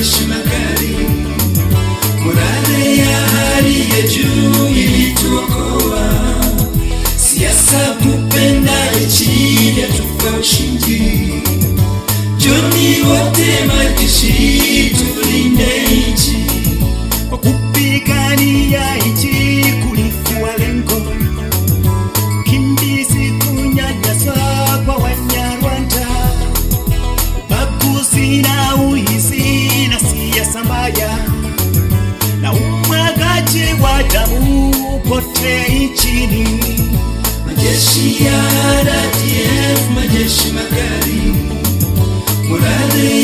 majeshi makali, morale ya hali ya juu ilituokoa. Siasa kupenda nchi yatupa ushindi. Joni wote majeshi tulinde nchi, kwa kupigania nchi kulikuwa lengo. Kimbizi kunyanyaswa kwa Wanyarwanda, ubaguzi na uhizi na siasa mbaya, na umwagaji wa damu pote nchini. Majeshi ya RDF, majeshi makali, morale